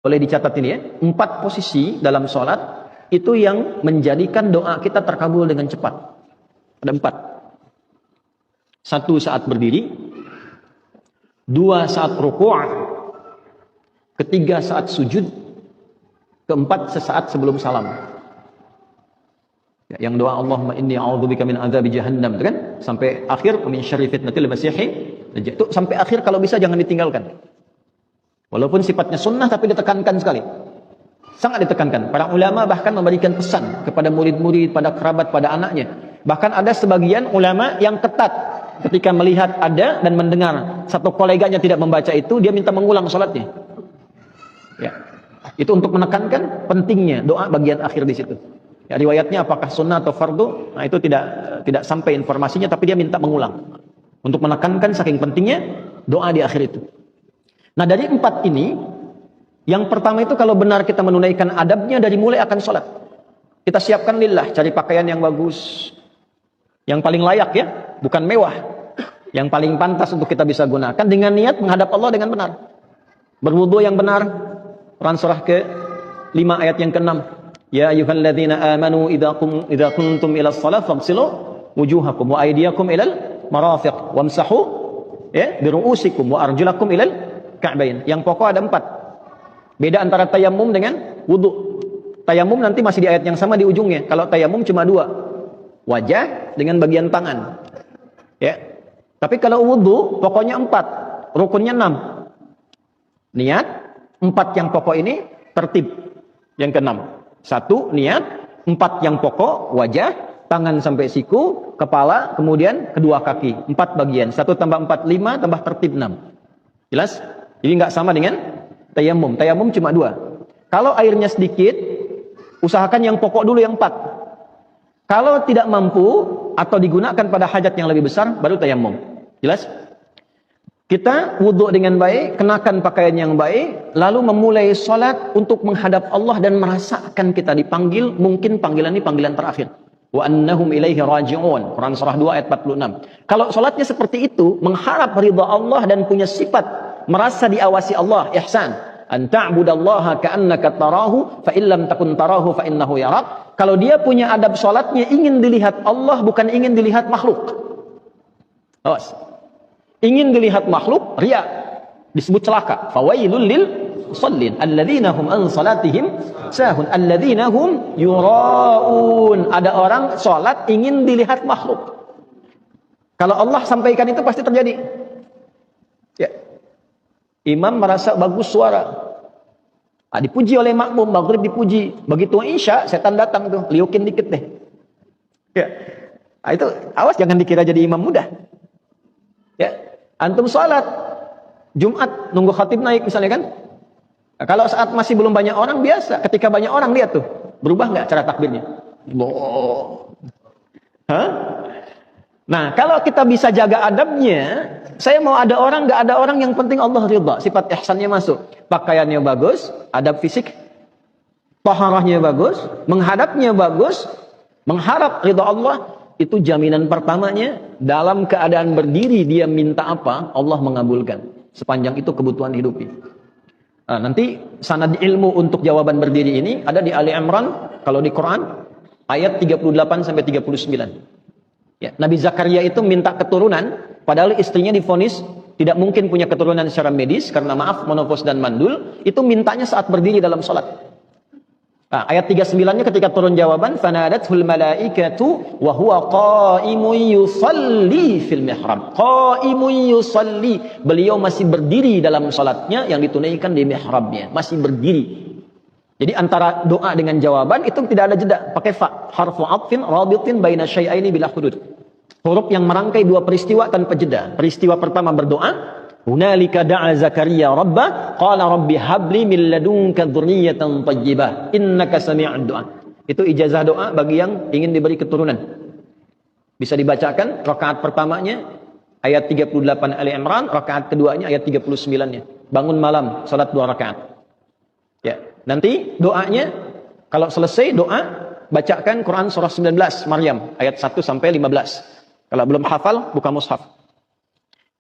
Boleh dicatat ini ya, 4 posisi dalam sholat itu yang menjadikan doa kita terkabul dengan cepat. Ada 4. 1 saat berdiri, 2 saat rukuk, 3 saat sujud, 4 sesaat sebelum salam. Ya, yang doa Allahumma inni a'udzubika min adzabi jahannam itu kan sampai akhir min syarri fitnatil masihhi dajjal. Itu sampai akhir kalau bisa jangan ditinggalkan. Walaupun sifatnya sunnah tapi ditekankan sekali. Sangat ditekankan. Para ulama bahkan memberikan pesan kepada murid-murid, pada kerabat, pada anaknya. Bahkan ada sebagian ulama yang ketat ketika melihat ada dan mendengar satu koleganya tidak membaca itu, dia minta mengulang sholatnya. Ya. Itu untuk menekankan pentingnya doa bagian akhir di situ. Ya, riwayatnya apakah sunnah atau fardu, nah itu tidak sampai informasinya, tapi dia minta mengulang untuk menekankan saking pentingnya doa di akhir itu. Nah, dari 4 ini, yang pertama itu kalau benar kita menunaikan adabnya dari mulai akan sholat, kita siapkan lillah, cari pakaian yang bagus, yang paling layak ya, bukan mewah, yang paling pantas untuk kita bisa gunakan dengan niat menghadap Allah dengan benar, berwudu yang benar. Quran surah ke-5 ayat yang ke-6, ya ayyuhalladzina amanu idza kuntum ila shalah faghsilu wujuhakum wa aydiyakum ilal marafiq wamsahu ya biru'usikum wa arjulakum ilal ka'bain. Yang pokok ada 4. Beda antara tayamum dengan wudu. Tayamum nanti masih di ayat yang sama di ujungnya. Kalau tayamum cuma 2. Wajah dengan bagian tangan. Ya. Tapi kalau wudu pokoknya 4. Rukunnya 6. Niat. 4 yang pokok ini tertib. Yang ke-6. 1 niat. 4 yang pokok wajah, tangan sampai siku, kepala, kemudian kedua kaki. 4 bagian. 1 tambah 4 5 tambah tertib 6. Jelas? Jadi nggak sama dengan tayamum. Tayamum cuma 2. Kalau airnya sedikit, usahakan yang pokok dulu yang 4. Kalau tidak mampu atau digunakan pada hajat yang lebih besar, baru tayamum. Jelas? Kita wudhu dengan baik, kenakan pakaian yang baik, lalu memulai sholat untuk menghadap Allah dan merasakan kita dipanggil, mungkin panggilan ini panggilan terakhir. Wa annahum ilaihi raji'un. Quran surah 2 ayat 46. Kalau sholatnya seperti itu, mengharap ridha Allah dan punya sifat merasa diawasi Allah, ihsan. An ta'budallaha ka'annaka tarahu fa illam takun tarahu fa innahu yarak. Kalau dia punya adab salatnya ingin dilihat Allah bukan ingin dilihat makhluk. Awas. Ingin dilihat makhluk, riya. Disebut celaka. Fawailul lil musallin alladzina hum an salatihim sahun alladzina hum yuraun. Ada orang salat ingin dilihat makhluk. Kalau Allah sampaikan itu pasti terjadi. Ya. Imam merasa bagus suara. Dipuji oleh makmum, maghrib dipuji. Begitu Isya, setan datang tuh, liukin dikit deh. Ya. Itu awas jangan dikira jadi imam mudah. Ya. Antum salat Jumat nunggu khatib naik misalnya kan. Nah, kalau saat masih belum banyak orang biasa, ketika banyak orang lihat tuh, berubah nggak cara takbirnya? Loh. Hah? Nah, kalau kita bisa jaga adabnya, saya mau ada orang, nggak ada orang, yang penting Allah ridha. Sifat ihsannya masuk. Pakaiannya bagus, adab fisik, taharahnya bagus, menghadapnya bagus, mengharap ridha Allah, itu jaminan pertamanya. Dalam keadaan berdiri dia minta apa, Allah mengabulkan. Sepanjang itu kebutuhan hidupnya. Nah, nanti sanad ilmu untuk jawaban berdiri ini ada di Ali Imran, kalau di Quran, ayat 38 sampai 39. Ya, Nabi Zakaria itu minta keturunan, padahal istrinya divonis tidak mungkin punya keturunan secara medis karena maaf menopause dan mandul. Itu mintanya saat berdiri dalam sholat. Nah, ayat 39-nya ketika turun jawaban, fanadathul malaikatu wa huwa qa'imun yusalli fil mihrab. Qa'imun yusalli, beliau masih berdiri dalam sholatnya yang ditunaikan di mihrabnya, masih berdiri. Jadi antara doa dengan jawaban itu tidak ada jeda, pakai fa, harfu atfin rabitin baina syai'aini bila hudud. Huruf yang merangkai 2 peristiwa tanpa jeda. Peristiwa pertama berdoa, hunalika da'a Zakaria rabbah, qala rabbi habli min ladunka dzurriyyatan thayyibah, innaka sami'ud du'a. Itu ijazah doa bagi yang ingin diberi keturunan. Bisa dibacakan rakaat pertamanya ayat 38 Ali Imran, rakaat keduanya ayat 39-nya. Bangun malam salat 2 rakaat. Ya, nanti doanya kalau selesai doa bacakan Quran surah 19 Maryam ayat 1 sampai 15. Kalau belum hafal buka mushaf.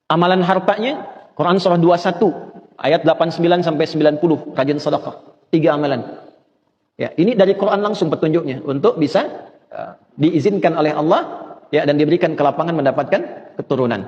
Amalan hartanya Quran surah 21 Ayat 89 sampai 90, rajin sedekah. 3 amalan. Ya, ini dari Quran langsung petunjuknya untuk bisa diizinkan oleh Allah ya dan diberikan kelapangan mendapatkan keturunan.